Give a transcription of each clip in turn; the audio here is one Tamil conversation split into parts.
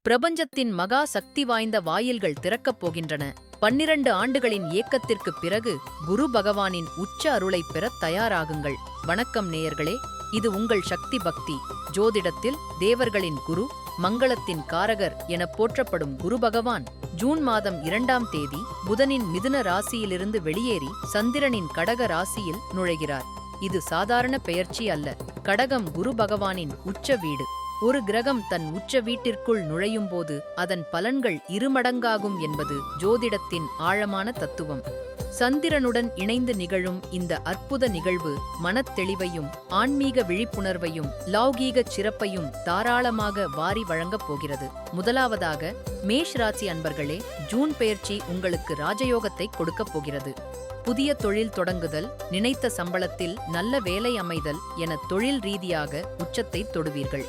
பிரபஞ்சத்தின் மகா சக்தி வாய்ந்த வாயில்கள் திறக்கப் போகின்றன. 12 ஆண்டுகளின் இயக்கத்திற்குப் பிறகு குரு பகவானின் உச்ச அருளைப் பெறத் தயாராகுங்கள். வணக்கம் நேயர்களே, இது உங்கள் சக்தி பக்தி. ஜோதிடத்தில் தேவர்களின் குரு, மங்களத்தின் காரகர் எனப் போற்றப்படும் குரு பகவான் ஜூன் மாதம் 2ஆம் தேதி புதனின் மிதுன ராசியிலிருந்து வெளியேறி சந்திரனின் கடக ராசியில் நுழைகிறார். இது சாதாரண பெயர்ச்சி அல்ல. கடகம் குரு பகவானின் உச்ச வீடு. ஒரு கிரகம் தன் உச்ச வீட்டிற்குள் நுழையும்போது அதன் பலன்கள் இருமடங்காகும் என்பது ஜோதிடத்தின் ஆழமான தத்துவம். சந்திரனுடன் இணைந்து நிகழும் இந்த அற்புத நிகழ்வு மனத்தெளிவையும் ஆன்மீக விழிப்புணர்வையும் லௌகீகச் சிறப்பையும் தாராளமாக வாரி வழங்கப் போகிறது. முதலாவதாக, மேஷ் ராசி அன்பர்களே, ஜூன் பெயர்ச்சி உங்களுக்கு ராஜயோகத்தை கொடுக்கப் போகிறது. புதிய தொழில் தொடங்குதல், நினைத்த சம்பளத்தில் நல்ல வேலை அமைதல் என தொழில் ரீதியாக உச்சத்தை தொடுவீர்கள்.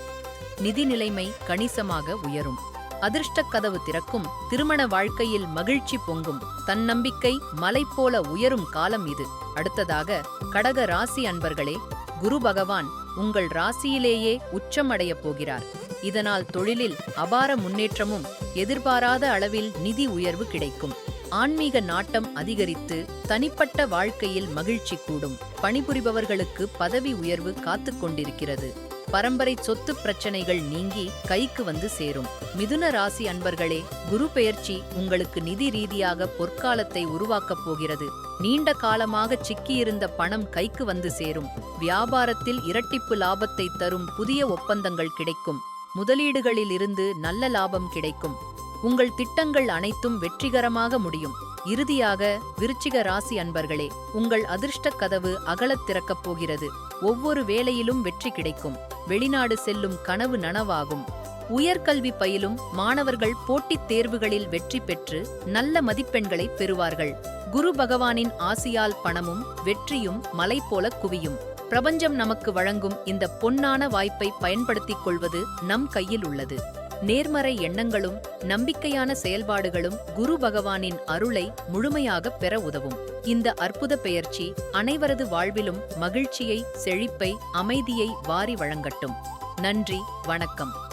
நிதி நிலைமை கணிசமாக உயரும். அதிர்ஷ்டக் கதவு திறக்கும். திருமண வாழ்க்கையில் மகிழ்ச்சி பொங்கும். தன்னம்பிக்கை மலை போல உயரும் காலம் இது. அடுத்ததாக, கடக ராசி அன்பர்களே, குரு பகவான் உங்கள் ராசியிலேயே உச்சமடையப் போகிறார். இதனால் தொழிலில் அபார முன்னேற்றமும் எதிர்பாராத அளவில் நிதி உயர்வு கிடைக்கும். ஆன்மீக நாட்டம் அதிகரித்து தனிப்பட்ட வாழ்க்கையில் மகிழ்ச்சி கூடும். பணிபுரிபவர்களுக்கு பதவி உயர்வு காத்துக் கொண்டிருக்கிறது. பரம்பரை சொத்து பிரச்சனைகள் நீங்கி கைக்கு வந்து சேரும். மிதுன ராசி அன்பர்களே, குரு பெயர்ச்சி உங்களுக்கு நிதி ரீதியாக பொற்காலத்தை உருவாக்கப் போகிறது. நீண்ட காலமாக சிக்கியிருந்த பணம் கைக்கு வந்து சேரும். வியாபாரத்தில் இரட்டிப்பு லாபத்தை தரும் புதிய ஒப்பந்தங்கள் கிடைக்கும். முதலீடுகளில் இருந்து நல்ல லாபம் கிடைக்கும். உங்கள் திட்டங்கள் அனைத்தும் வெற்றிகரமாக முடியும். இறுதியாக, விருச்சிக ராசி அன்பர்களே, உங்கள் அதிர்ஷ்டக் கதவு அகலத் திறக்கப் போகிறது. ஒவ்வொரு வேளையிலும் வெற்றி கிடைக்கும். வெளிநாடு செல்லும் கனவு நனவாகும். உயர்கல்வி பயிலும் மாணவர்கள் போட்டித் தேர்வுகளில் வெற்றி பெற்று நல்ல மதிப்பெண்களை பெறுவார்கள். குரு பகவானின் ஆசியால் பணமும் வெற்றியும் மலை போல குவியும். பிரபஞ்சம் நமக்கு வழங்கும் இந்த பொன்னான வாய்ப்பை பயன்படுத்திக் கொள்வது நம் கையில் உள்ளது. நேர்மறை எண்ணங்களும் நம்பிக்கையான செயல்பாடுகளும் குரு பகவானின் அருளை முழுமையாகப் பெற உதவும். இந்த அற்புத பெயர்ச்சி அனைவரது வாழ்விலும் மகிழ்ச்சியை, செழிப்பை, அமைதியை வாரி வழங்கட்டும். நன்றி, வணக்கம்.